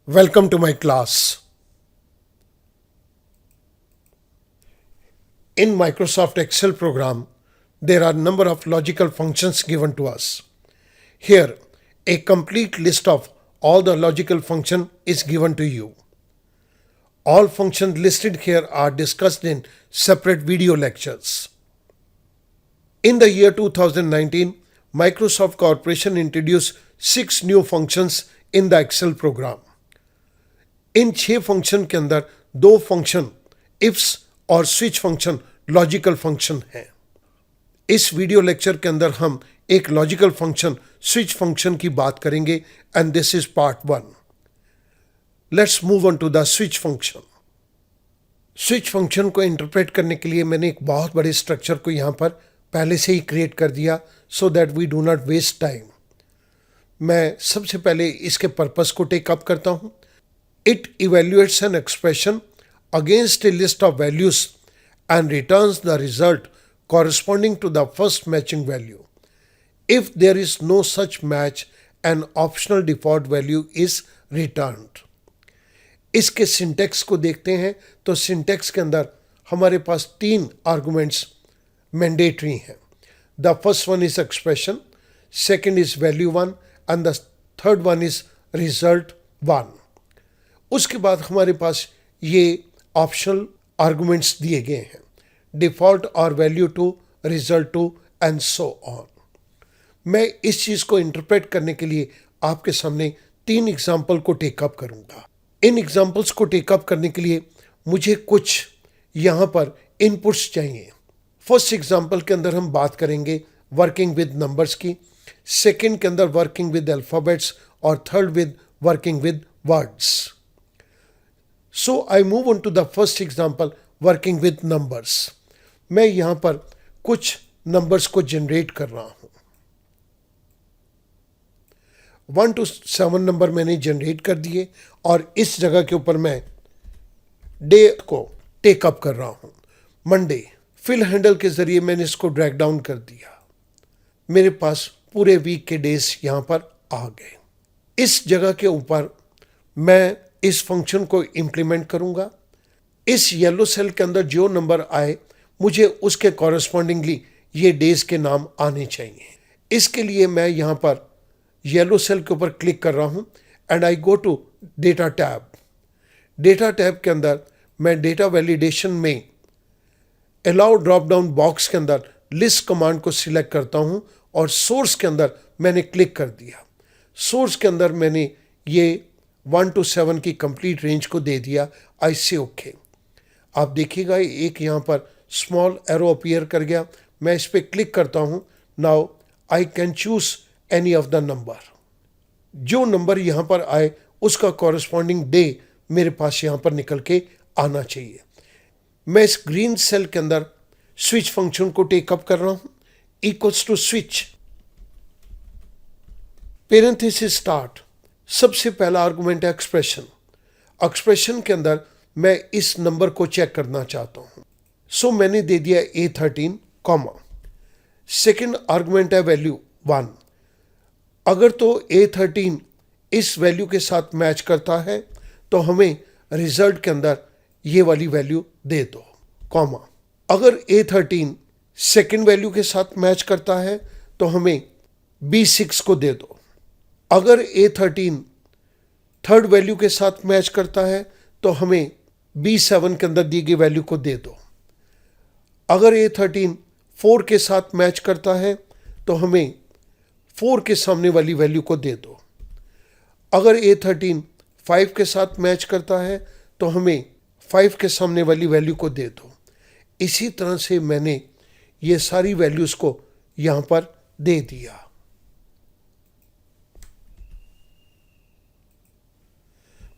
Welcome to my class. In Microsoft Excel program, there are number of logical functions given to us. Here, a complete list of all the logical function is given to you. All functions listed here are discussed in separate video lectures. In the year 2019, Microsoft Corporation introduced 6 new functions in the Excel program. In 6 function के अंदर 2 function ifs और switch function logical function हैं। इस video lecture के अंदर हम एक logical function switch function की बात करेंगे and this is part 1। Let's move on to the switch function. Switch function को इंटरप्रेट करने के लिए मैंने एक बहुत बड़े स्ट्रक्चर को यहाँ पर पहले से ही क्रिएट कर दिया so that we do not waste time. मैं सबसे पहले इसके पर्पस को टेक अप करता हूँ। It evaluates an expression against a list of values and returns the result corresponding to the first matching value. If there is no such match, an optional default value is returned. इसके syntax को देखते हैं तो syntax के अंदर हमारे पास 3 arguments mandatory हैं। The first one is expression, second is value 1 and the third one is result 1। उसके बाद हमारे पास ये ऑप्शनल आर्गुमेंट्स दिए गए हैं, डिफ़ॉल्ट और value 2, result 2 and so on. मैं इस चीज़ को इंटरप्रेट करने के लिए आपके सामने 3 एग्जाम्पल को टेकअप करूँगा। इन एग्जाम्पल्स को टेकअप करने के लिए मुझे कुछ यहाँ पर इनपुट्स चाहिए। फर्स्ट एग्जाम्पल के अंदर हम बात करेंगे वर्किंग विद नंबर्स की, सेकेंड के अंदर वर्किंग विद अल्फ़ाबेट्स और third with working with words. So I move on to the first example working with numbers. मैं यहाँ पर कुछ नंबर्स को जनरेट कर रहा हूँ। 1 to 7 नंबर मैंने जनरेट कर दिए और इस जगह के ऊपर मैं डे को टेकअप कर रहा हूँ। मंडे फिल हैंडल के ज़रिए मैंने इसको ड्रैग डाउन कर दिया। मेरे पास पूरे वीक के डेज यहाँ पर आ गए। इस जगह के ऊपर मैं इस फंक्शन को इम्प्लीमेंट करूंगा। इस येलो सेल के अंदर जो नंबर आए मुझे उसके कॉरस्पॉन्डिंगली ये डेज के नाम आने चाहिए। इसके लिए मैं यहाँ पर येलो सेल के ऊपर क्लिक कर रहा हूँ and I go to data tab. Data tab के अंदर मैं डेटा वैलिडेशन में अलाउ ड्रॉप डाउन बॉक्स के अंदर लिस्ट कमांड को सिलेक्ट करता हूँ और सोर्स के अंदर मैंने क्लिक कर दिया। सोर्स के अंदर मैंने ये 1 to 7 की कंप्लीट रेंज को दे दिया। आई से ओके। आप देखिएगा एक यहाँ पर स्मॉल एरो अपीयर कर गया। मैं इस पर क्लिक करता हूँ। Now I can choose any of the number. जो नंबर यहाँ पर आए उसका कॉरस्पॉन्डिंग डे मेरे पास यहाँ पर निकल के आना चाहिए। मैं इस ग्रीन सेल के अंदर स्विच फंक्शन को टेकअप कर रहा हूँ। Equals to switch, parenthesis start. सबसे पहला आर्गुमेंट है एक्सप्रेशन। एक्सप्रेशन के अंदर मैं इस नंबर को चेक करना चाहता हूँ। सो मैंने दे दिया A13 कॉमा। सेकेंड आर्गुमेंट है वैल्यू 1। अगर तो A13 इस वैल्यू के साथ मैच करता है तो हमें रिजल्ट के अंदर ये वाली वैल्यू दे दो कॉमा। अगर A13 सेकेंड वैल्यू के साथ मैच करता है तो हमें B6 को दे दो। अगर A13 थर्ड वैल्यू के साथ मैच करता है तो हमें B7 के अंदर दी गई वैल्यू को दे दो। अगर A13 4 के साथ मैच करता है तो हमें 4 के सामने वाली वैल्यू को दे दो। अगर A13 5 के साथ मैच करता है तो हमें 5 के सामने वाली वैल्यू को दे दो। इसी तरह से मैंने ये सारी वैल्यूज़ को यहाँ पर दे दिया।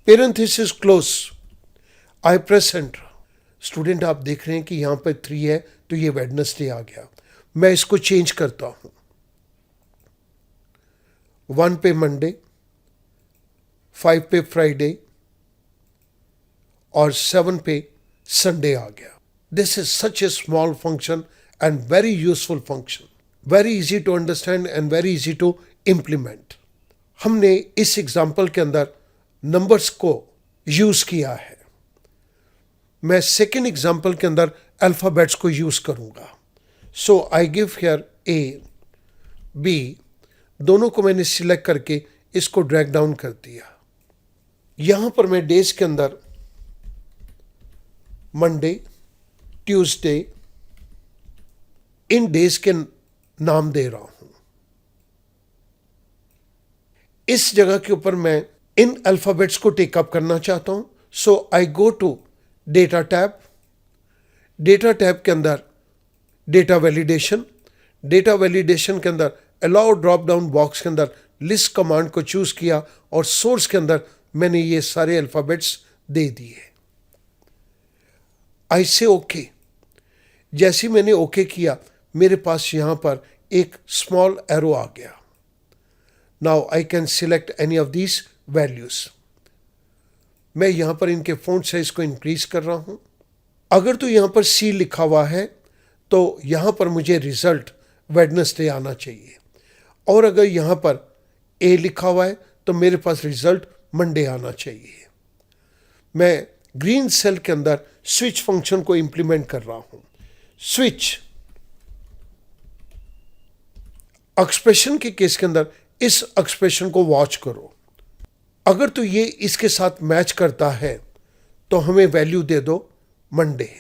पेरेंथेसिस क्लोज, आई प्रेस एंटर। स्टूडेंट आप देख रहे हैं कि यहाँ पर 3 है तो ये वेडनेसडे आ गया। मैं इसको चेंज करता हूँ। 1 पे मंडे, 5 पे फ्राइडे और 7 पे संडे आ गया। This is such a small function and very useful function, very easy to understand and very easy to implement. हमने इस एग्जाम्पल के अंदर नंबर्स को यूज किया है। मैं सेकेंड एग्जाम्पल के अंदर अल्फाबेट्स को यूज करूंगा। So I give here A B, दोनों को मैंने सिलेक्ट करके इसको ड्रैग डाउन कर दिया। यहां पर मैं डेज के अंदर मंडे, ट्यूसडे, इन डेज के नाम दे रहा हूं। इस जगह के ऊपर मैं इन अल्फाबेट्स को टेकअप करना चाहता हूं। So I go to data tab. Data tab के अंदर डेटा वैलिडेशन, डेटा वैलिडेशन के अंदर अलाउ ड्रॉप डाउन बॉक्स के अंदर लिस्ट कमांड को चूज किया और सोर्स के अंदर मैंने ये सारे अल्फाबेट्स दे दिए। आई से ओके। जैसे मैंने ओके किया, मेरे पास यहां पर एक स्मॉल एरो आ गया। Now I can select any of these values. मैं यहां पर इनके फॉन्ट साइज को इंक्रीज कर रहा हूं। अगर तो यहां पर सी लिखा हुआ है तो यहां पर मुझे रिजल्ट वेडनेसडे आना चाहिए, और अगर यहां पर ए लिखा हुआ है तो मेरे पास रिजल्ट मंडे आना चाहिए। मैं ग्रीन सेल के अंदर स्विच फंक्शन को इंप्लीमेंट कर रहा हूं। स्विच एक्सप्रेशन के केस के अंदर इस एक्सप्रेशन को वॉच करो। अगर तो ये इसके साथ मैच करता है तो हमें वैल्यू दे दो मंडे,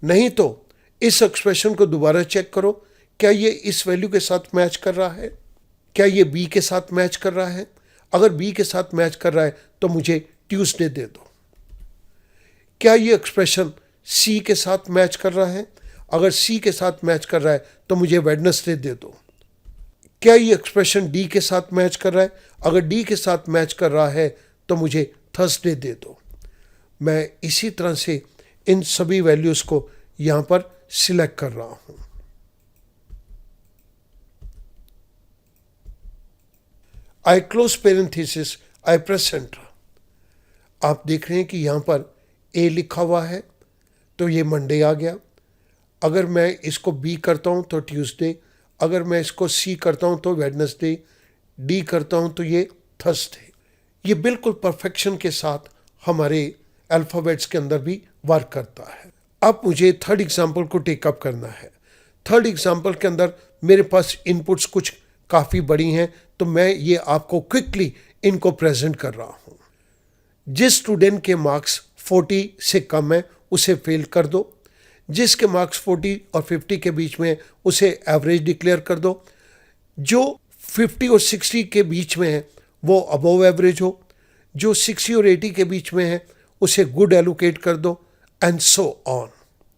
नहीं तो इस एक्सप्रेशन को दोबारा चेक करो, क्या ये इस वैल्यू के साथ मैच कर रहा है, क्या ये बी के साथ मैच कर रहा है। अगर बी के साथ मैच कर रहा है तो मुझे ट्यूसडे दे दो। क्या ये एक्सप्रेशन सी के साथ मैच कर रहा है, अगर सी के साथ मैच कर रहा है तो मुझे वेडनेसडे दे दो। क्या ये एक्सप्रेशन डी के साथ मैच कर रहा है, अगर डी के साथ मैच कर रहा है तो मुझे थर्सडे दे दो। मैं इसी तरह से इन सभी वैल्यूज को यहां पर सिलेक्ट कर रहा हूं। आई क्लोज पेरेंथेसिस, आई प्रेस एंटर। आप देख रहे हैं कि यहां पर ए लिखा हुआ है तो ये मंडे आ गया। अगर मैं इसको बी करता हूं तो ट्यूसडे, अगर मैं इसको सी करता हूं तो वेडनेसडे, डी करता हूं तो ये थर्सडे। ये बिल्कुल परफेक्शन के साथ हमारे अल्फ़ाबेट्स के अंदर भी वर्क करता है। अब मुझे थर्ड एग्जाम्पल को टेकअप करना है। थर्ड एग्जाम्पल के अंदर मेरे पास इनपुट्स कुछ काफ़ी बड़ी हैं, तो मैं ये आपको क्विकली इनको प्रेजेंट कर रहा हूँ। जिस स्टूडेंट के मार्क्स 40 से कम है उसे फेल कर दो, जिसके मार्क्स 40 और 50 के बीच में उसे एवरेज डिक्लेयर कर दो, जो 50 और 60 के बीच में है वो अबव एवरेज हो, जो 60 और 80 के बीच में है उसे गुड एलोकेट कर दो, एंड सो ऑन।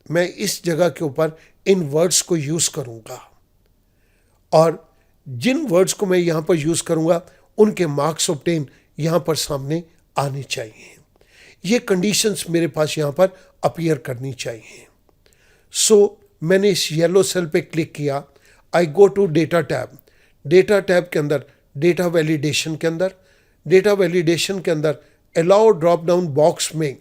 मैं इस जगह के ऊपर इन वर्ड्स को यूज करूंगा, और जिन वर्ड्स को मैं यहां पर यूज करूंगा उनके मार्क्स ऑब्टेन यहां पर सामने आने चाहिए। ये कंडीशंस मेरे पास यहां पर अपीयर करनी चाहिए। सो मैंने इस येलो सेल पे क्लिक किया। I go to data tab. Data tab के अंदर डेटा वैलिडेशन के अंदर, डेटा वैलिडेशन के अंदर अलाउ ड्रॉप डाउन बॉक्स में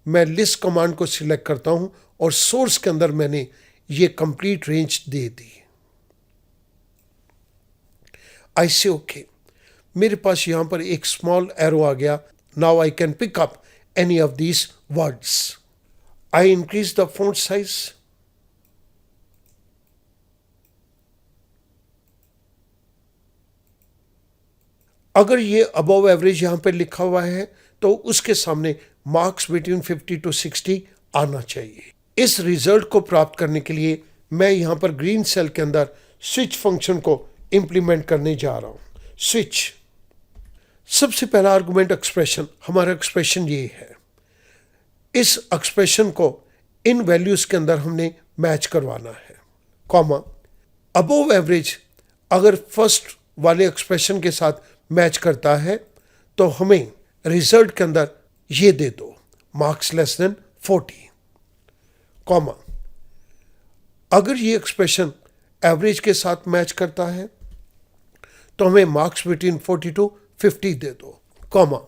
मैं लिस्ट कमांड को सिलेक्ट करता हूं और सोर्स के अंदर मैंने ये कंप्लीट रेंज दे दी। आई से ओके। मेरे पास यहां पर एक स्मॉल एरो आ गया। Now I can pick up any of these words. I increase the font size. अगर ये अबव एवरेज यहां पे लिखा हुआ है तो उसके सामने मार्क्स बिटवीन 50 to 60 आना चाहिए। इस रिजल्ट को प्राप्त करने के लिए मैं यहां पर ग्रीन सेल के अंदर स्विच फंक्शन को इंप्लीमेंट करने जा रहा हूं। स्विच, सबसे पहला आर्गुमेंट एक्सप्रेशन, हमारा एक्सप्रेशन ये है। इस एक्सप्रेशन को इन वैल्यूज के अंदर हमने मैच करवाना है, कॉमा अबव एवरेज अगर फर्स्ट वाले एक्सप्रेशन के साथ मैच करता है तो हमें रिजल्ट के अंदर ये दे दो, मार्क्स लेस देन 40, कॉमा अगर ये एक्सप्रेशन एवरेज के साथ मैच करता है तो हमें मार्क्स बिटवीन 40 to 50 दे दो, कॉमा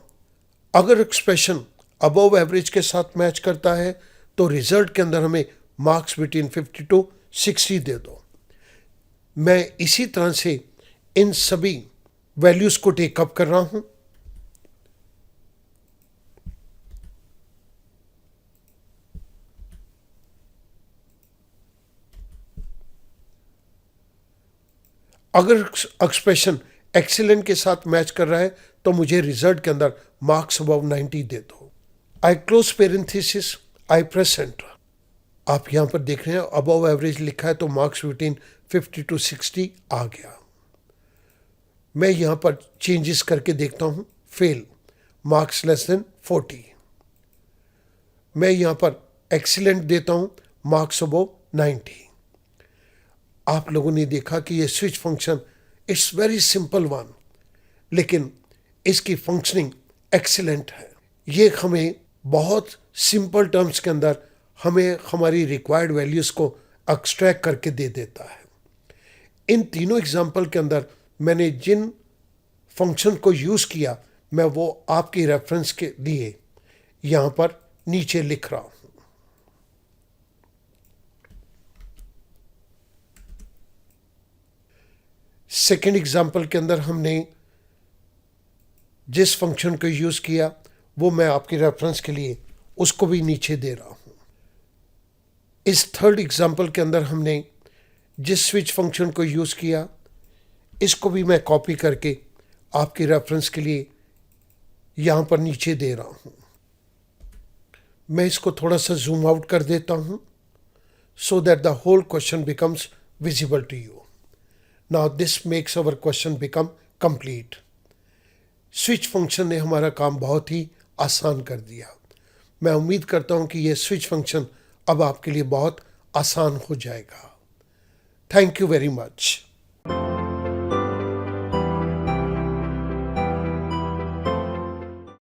अगर एक्सप्रेशन अबव एवरेज के साथ मैच करता है तो रिजल्ट के अंदर हमें मार्क्स बिटवीन 50 to 60 दे दो। मैं इसी तरह से इन सभी वैल्यूज को टेकअप कर रहा हूं। अगर एक्सप्रेशन एक्सीलेंट के साथ मैच कर रहा है तो मुझे रिजल्ट के अंदर मार्क्स अबव 90 दे दो। आई क्लोज पेरेंथेसिस, आई प्रेस एंटर। आप यहां पर देख रहे हैं अबव एवरेज लिखा है तो मार्क्स बिटवीन 50 to 60 आ गया। मैं यहां पर चेंजेस करके देखता हूं। Fail, marks less than 40। मैं यहां पर एक्सीलेंट देता हूं, मार्क्स अबव 90। आप लोगों ने देखा कि ये switch function it's very simple one, लेकिन इसकी फंक्शनिंग एक्सीलेंट है। ये हमें बहुत सिंपल टर्म्स के अंदर हमें हमारी रिक्वायर्ड वैल्यूज़ को एक्सट्रैक्ट करके दे देता है। इन तीनों एग्जाम्पल के अंदर मैंने जिन फंक्शन को यूज़ किया मैं वो आपकी रेफरेंस के लिए यहाँ पर नीचे लिख रहा हूँ। सेकेंड एग्जाम्पल के अंदर हमने जिस फंक्शन को यूज़ किया वो मैं आपकी रेफरेंस के लिए उसको भी नीचे दे रहा हूँ। इस थर्ड एग्जाम्पल के अंदर हमने जिस स्विच फंक्शन को यूज़ किया इसको भी मैं कॉपी करके आपकी रेफरेंस के लिए यहाँ पर नीचे दे रहा हूँ। मैं इसको थोड़ा सा जूम आउट कर देता हूँ so that the whole question becomes visible to you. Now this makes our question become complete. Switch function ने हमारा काम बहुत ही आसान कर दिया। मैं उम्मीद करता हूँ कि ये स्विच फंक्शन अब आपके लिए बहुत आसान हो जाएगा। Thank you very much.